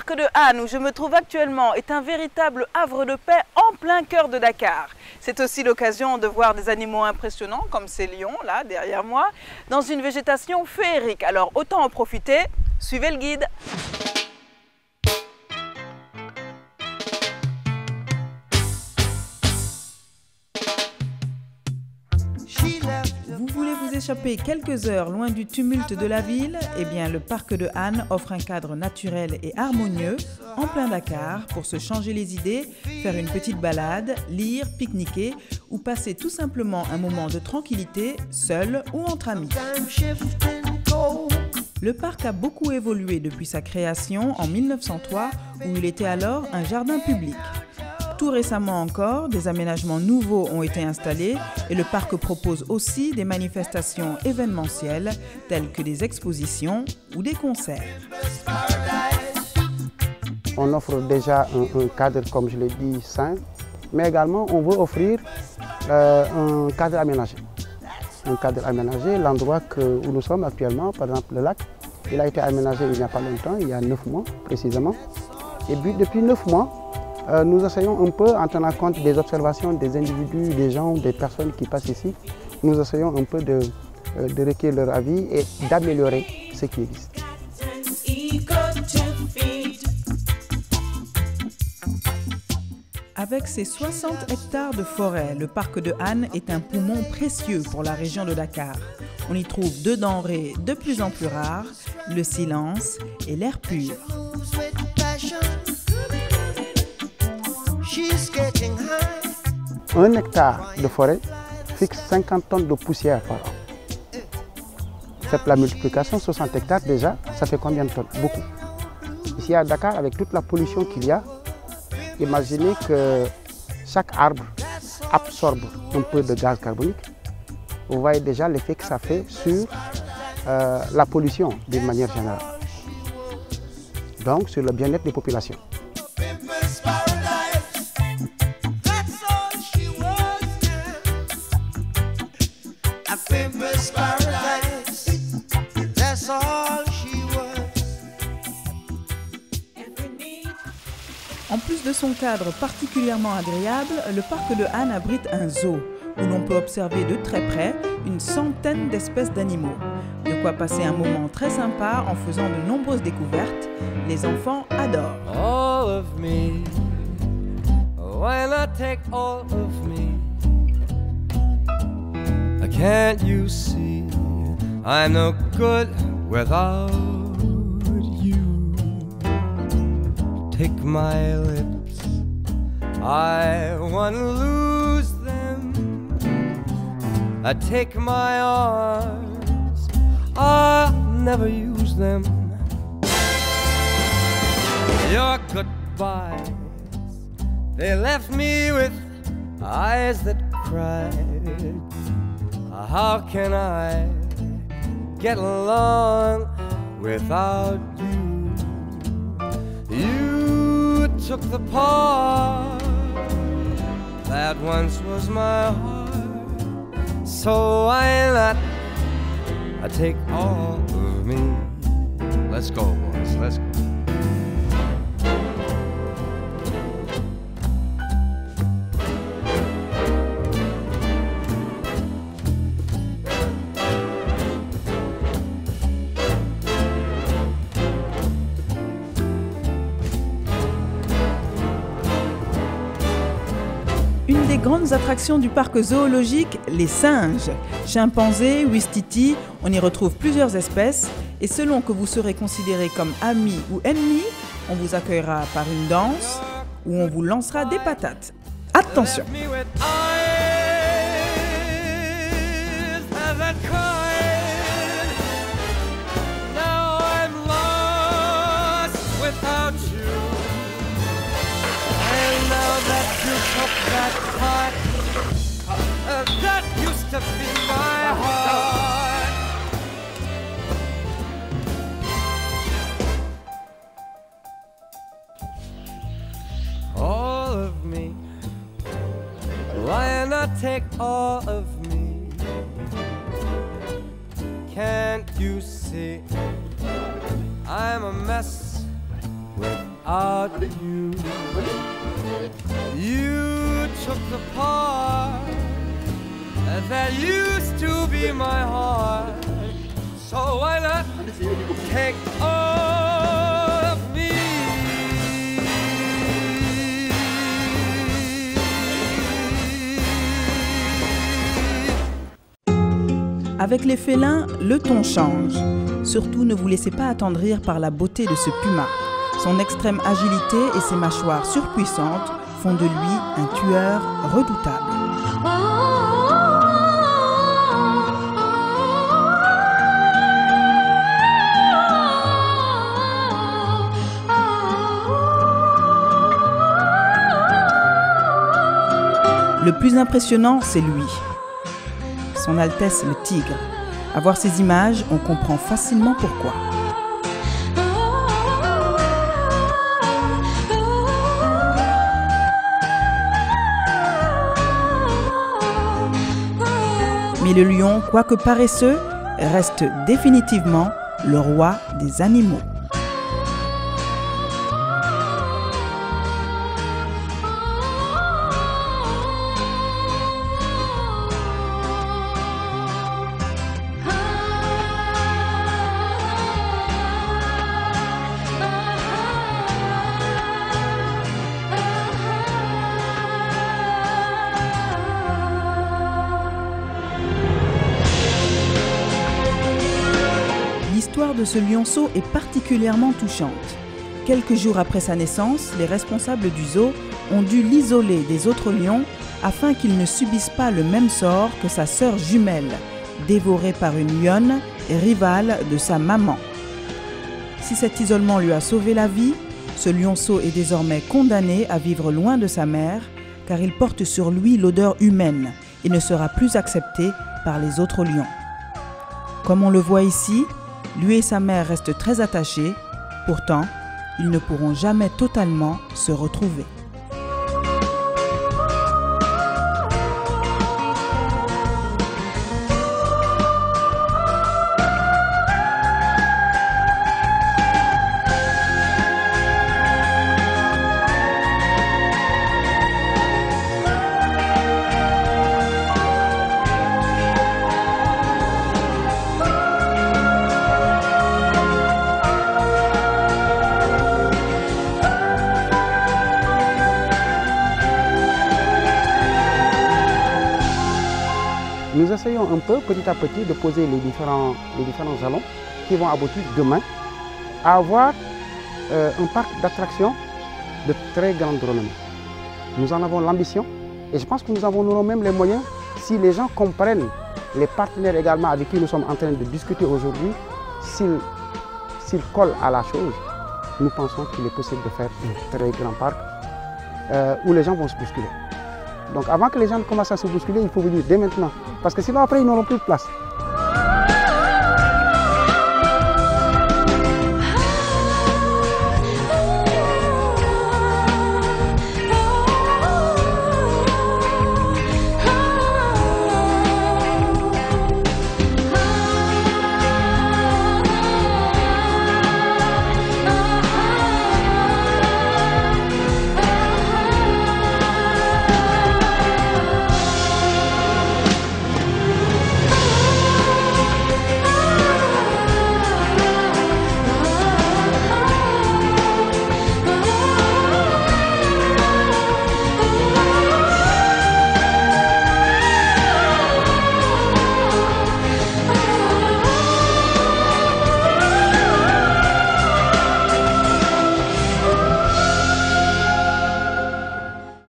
parc de Han, où je me trouve actuellement, est un véritable havre de paix en plein cœur de Dakar. C'est aussi l'occasion de voir des animaux impressionnants, comme ces lions, là, derrière moi, dans une végétation féerique. Alors autant en profiter, suivez le guide. Vous voulez vous échapper quelques heures loin du tumulte de la ville? Eh bien, le parc de Han offre un cadre naturel et harmonieux en plein Dakar pour se changer les idées, faire une petite balade, lire, pique-niquer ou passer tout simplement un moment de tranquillité, seul ou entre amis. Le parc a beaucoup évolué depuis sa création en 1903 où il était alors un jardin public. Tout récemment encore, des aménagements nouveaux ont été installés et le parc propose aussi des manifestations événementielles telles que des expositions ou des concerts. On offre déjà un cadre, comme je l'ai dit, sain, mais également on veut offrir un cadre aménagé. Un cadre aménagé, l'endroit où nous sommes actuellement, par exemple le lac, il a été aménagé il n'y a pas longtemps, il y a 9 mois précisément. Et depuis 9 mois, nous essayons un peu, en tenant compte des observations des individus, des gens, des personnes qui passent ici, nous essayons un peu de recueillir leur avis et d'améliorer ce qui existe. Avec ses 60 hectares de forêt, le parc de Han est un poumon précieux pour la région de Dakar. On y trouve deux denrées de plus en plus rares, le silence et l'air pur. Un hectare de forêt fixe 50 tonnes de poussière par an. Faites la multiplication, 60 hectares déjà, ça fait combien de tonnes? Beaucoup. Ici à Dakar, avec toute la pollution qu'il y a, imaginez que chaque arbre absorbe un peu de gaz carbonique. Vous voyez déjà l'effet que ça fait sur la pollution d'une manière générale. Donc sur le bien-être des populations. En plus de son cadre particulièrement agréable, le parc de Han abrite un zoo où l'on peut observer de très près une centaine d'espèces d'animaux. De quoi passer un moment très sympa en faisant de nombreuses découvertes. Les enfants adorent. All of me, why not take all of me? Can't you see I'm no good without you? Take my lips, I wanna lose them. I take my arms, I'll never use them. Your goodbyes, they left me with eyes that cried. How can I get along without you? You took the part that once was my heart, so why not I take all of me? Let's go, boys, let's go. Une des grandes attractions du parc zoologique, les singes. Chimpanzés, ouistiti, on y retrouve plusieurs espèces et selon que vous serez considéré comme ami ou ennemi, on vous accueillera par une danse ou on vous lancera des patates. Attention! That heart, that used to be my heart. All of me, why not take all of me? Can't you see I'm a mess with without you. You took the part that used to be my heart, so why not take all of me? Avec les félins, le ton change. Surtout, ne vous laissez pas attendrir par la beauté de ce puma. Son extrême agilité et ses mâchoires surpuissantes font de lui un tueur redoutable. Le plus impressionnant, c'est lui. Son Altesse le tigre. À voir ces images, on comprend facilement pourquoi. Mais le lion, quoique paresseux, reste définitivement le roi des animaux. L'histoire de ce lionceau est particulièrement touchante. Quelques jours après sa naissance, les responsables du zoo ont dû l'isoler des autres lions afin qu'il ne subisse pas le même sort que sa sœur jumelle, dévorée par une lionne et rivale de sa maman. Si cet isolement lui a sauvé la vie, ce lionceau est désormais condamné à vivre loin de sa mère car il porte sur lui l'odeur humaine et ne sera plus accepté par les autres lions. Comme on le voit ici, lui et sa mère restent très attachés, pourtant, ils ne pourront jamais totalement se retrouver. Nous essayons un peu, petit à petit, de poser les différents jalons qui vont aboutir demain à avoir un parc d'attractions de très grande renommée. Nous en avons l'ambition et je pense que nous aurons même les moyens si les gens comprennent, les partenaires également avec qui nous sommes en train de discuter aujourd'hui, s'ils collent à la chose, nous pensons qu'il est possible de faire un très grand parc où les gens vont se bousculer. Donc avant que les gens commencent à se bousculer, il faut venir dès maintenant. Parce que sinon après, ils n'auront plus de place.